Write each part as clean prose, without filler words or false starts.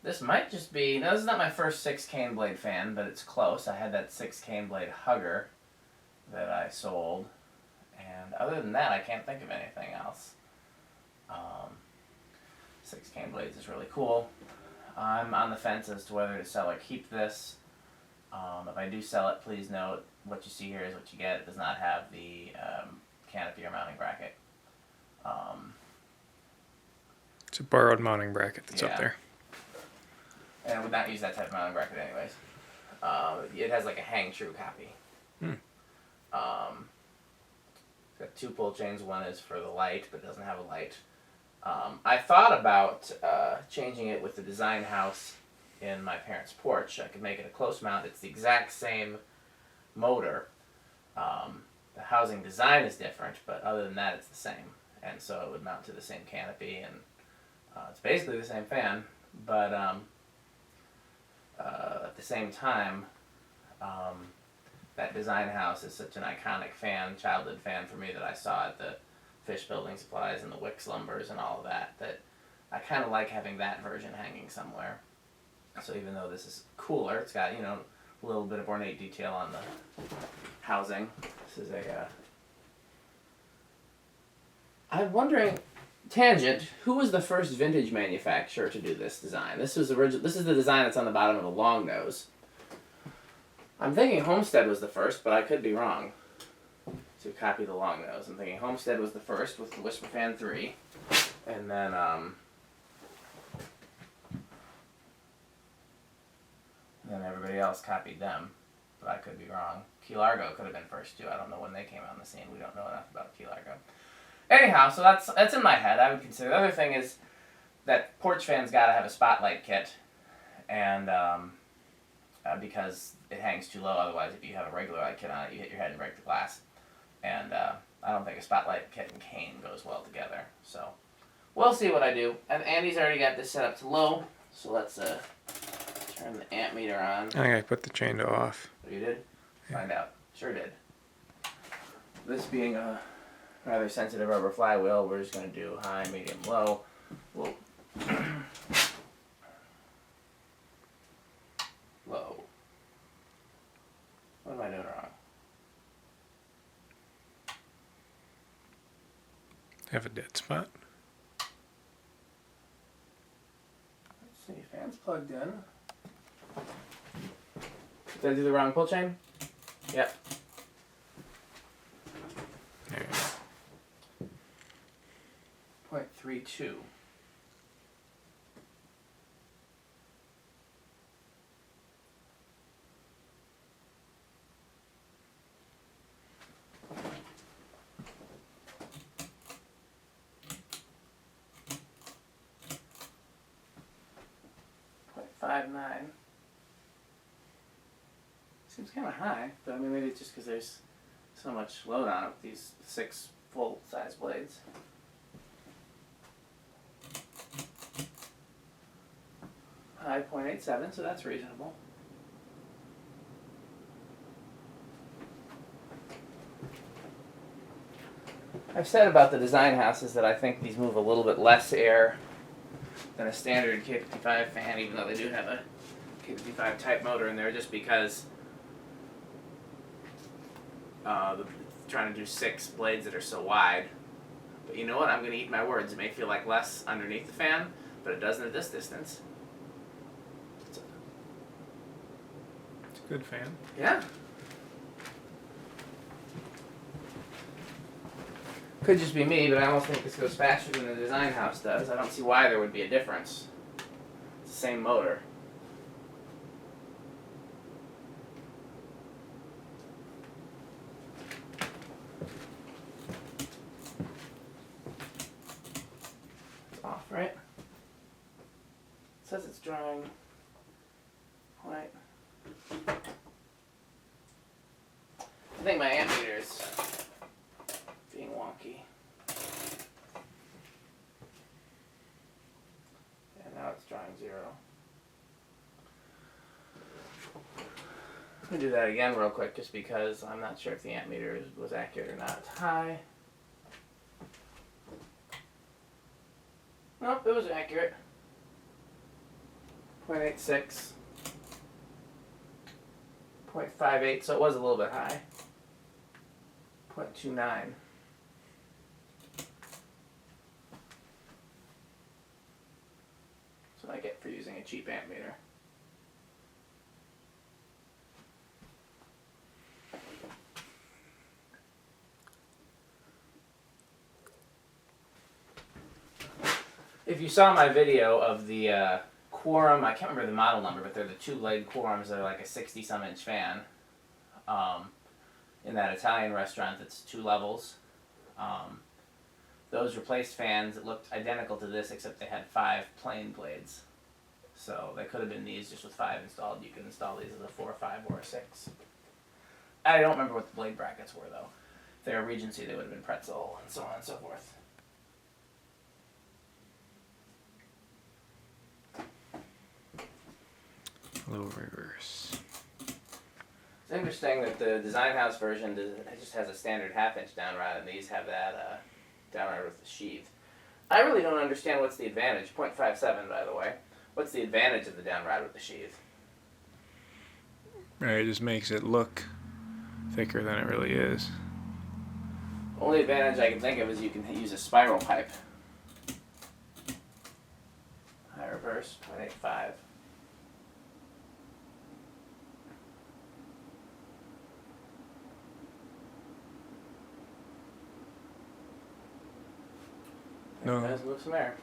This might just be... Now, this is not my first 6 cane blade fan, but it's close. I had that 6 cane blade hugger that I sold. And other than that, I can't think of anything else. 6 cane blades is really cool. I'm on the fence as to whether to sell or keep this. If I do sell it, please note what you see here is what you get. It does not have the canopy or mounting bracket. It's a borrowed mounting bracket that's Yeah. up there. And I would not use that type of mounting bracket anyways. It has like a hang true copy. Hmm. It's got 2 pull chains. One is for the light, but it doesn't have a light. I thought about changing it with the design house in my parents' porch. I could make it a close mount. It's the exact same motor. The housing design is different, but other than that, it's the same. And so it would mount to the same canopy, and it's basically the same fan, but at the same time, that design house is such an iconic fan, childhood fan for me, that I saw at the Fish Building Supplies and the Wicks Lumbers and all of that, that I kind of like having that version hanging somewhere. So even though this is cooler, it's got, you know, a little bit of ornate detail on the housing. This is a... I'm wondering, tangent, who was the first vintage manufacturer to do this design? This is the design that's on the bottom of the long nose. I'm thinking Homestead was the first, but I could be wrong. To copy the long nose, I'm thinking Homestead was the first with the Whisper Fan 3, and then everybody else copied them, but I could be wrong. Key Largo could have been first too. I don't know when they came on the scene. We don't know enough about Key Largo. Anyhow, so that's in my head. I would consider. The other thing is that porch fan's got to have a spotlight kit, and because it hangs too low. Otherwise, if you have a regular light kit on it, you hit your head and break the glass. And I don't think a spotlight kit and cane goes well together. So we'll see what I do. And Andy's already got this set up to low, so let's turn the amp meter on. I think I put the chain to off. Oh, you did? Yeah. Find out. Sure did. This being a rather sensitive rubber flywheel, we're just going to do high, medium, low. We'll low. What am I doing wrong? Have a dead spot. Let's see, fan's plugged in. Did I do the wrong pull chain? Yep. There. 0.32. .59. Seems kind of high, but I mean maybe it's just because there's so much load on it with these 6 full-size blades. High 0.87, so that's reasonable. I've said about the design houses that I think these move a little bit less air than a standard K55 fan, even though they do have a K55 type motor in there, just because trying to do 6 blades that are so wide. But you know what? I'm going to eat my words. It may feel like less underneath the fan, but it doesn't at this distance. It's a good fan. Yeah. Could just be me, but I almost think this goes faster than the design house does. I don't see why there would be a difference. It's the same motor. It's off, right? It says it's drawing point. I think my amp meter is being wonky. And now it's drawing 0. I'm going to do that again real quick just because I'm not sure if the amp meter was accurate or not. It's high. Nope, it was accurate. 0.86, 0.58, so it was a little bit high. 0.29. That's what I get for using a cheap amp meter. If you saw my video of the Quorum, I can't remember the model number, but they're the two-blade Quorums that are like a 60-some inch fan in that Italian restaurant that's 2 levels. Those replaced fans that looked identical to this, except they had 5 plain blades. So they could have been these just with 5 installed. You could install these as a 4, 5, or a 6. I don't remember what the blade brackets were, though. If they were Regency, they would have been Pretzel, and so on and so forth. Low reverse. It's interesting that the Design House version just has a standard half-inch downrod, and these have that downrod with the sheath. I really don't understand what's the advantage. 0.57, by the way. What's the advantage of the downrod with the sheath? Right, it just makes it look thicker than it really is. Only advantage I can think of is you can use a spiral pipe. High reverse, 0.85. No. Let's move some air.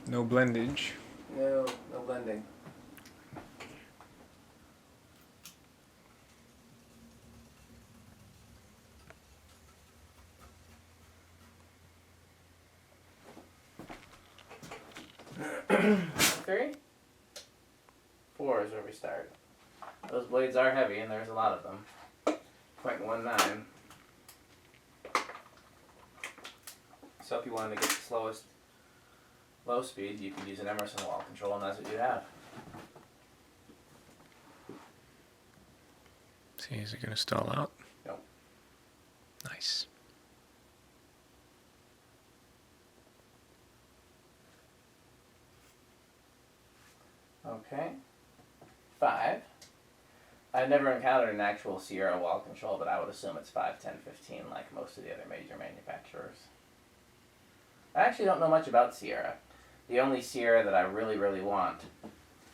No blendage. No blending. Three? 4 is where we start. Those blades are heavy, and there's a lot of them. 0.19. So if you wanted to get the slowest low speed, you could use an Emerson wall control, and that's what you'd have. See, is it going to stall out? Nope. Nice. Okay. 5. I've never encountered an actual Sierra wall control, but I would assume it's 5, 10, 15 like most of the other major manufacturers. I actually don't know much about Sierra. The only Sierra that I really, really want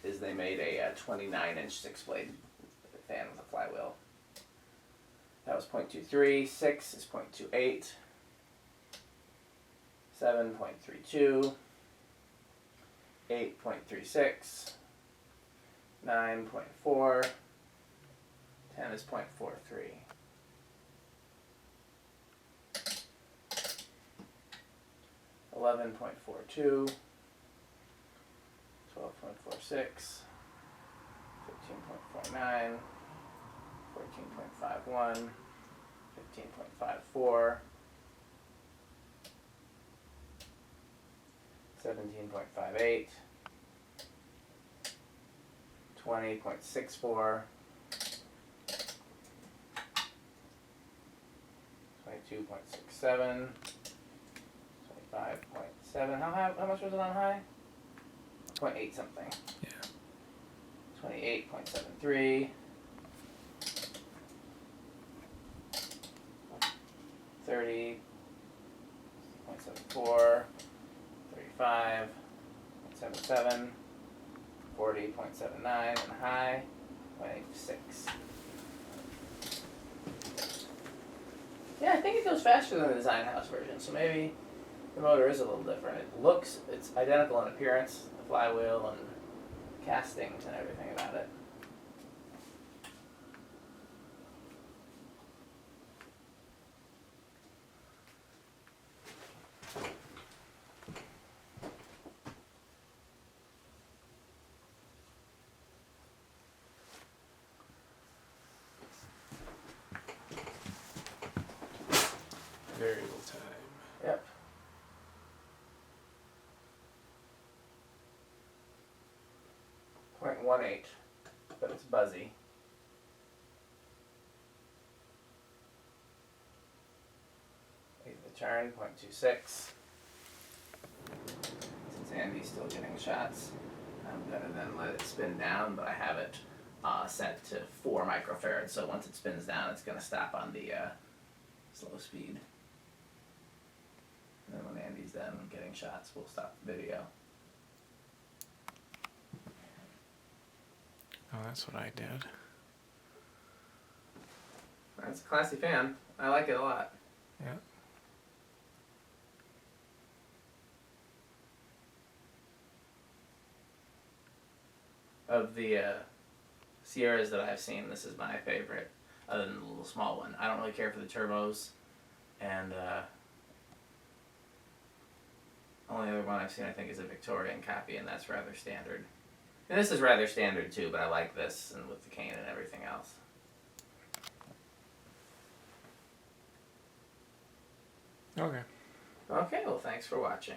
is they made a 29-inch 6-blade fan with a flywheel. That was 0.23, 6 is 0.28, 7.32, 8.36, 9.4, 10 is 0.43. 11.42, 12.46, 15.49, 14.51, 15.54, 17.58, 20.64, 22.67, 25.7. How much was it on high? 0.8 something. Yeah. 28.73. 30.74. 35.77. 40.79 and high. 0.86. Yeah, I think it goes faster than the Design House version, so maybe the motor is a little different. It's identical in appearance, the flywheel and castings and everything about it. Variable time. Yep. .18, but it's buzzy. Leave the turn, 0.26. Since Andy's still getting shots. I'm gonna then let it spin down, but I have it set to 4 microfarads, so once it spins down, it's gonna stop on the slow speed. And then when Andy's done getting shots, we'll stop the video. Oh, that's what I did. That's a classy fan. I like it a lot. Yeah. Of the Sierras that I've seen, this is my favorite, other than the little small one. I don't really care for the turbos, and only other one I've seen I think is a Victorian copy, and that's rather standard. And this is rather standard too, but I like this, and with the cane and everything else. Okay. Okay, well thanks for watching.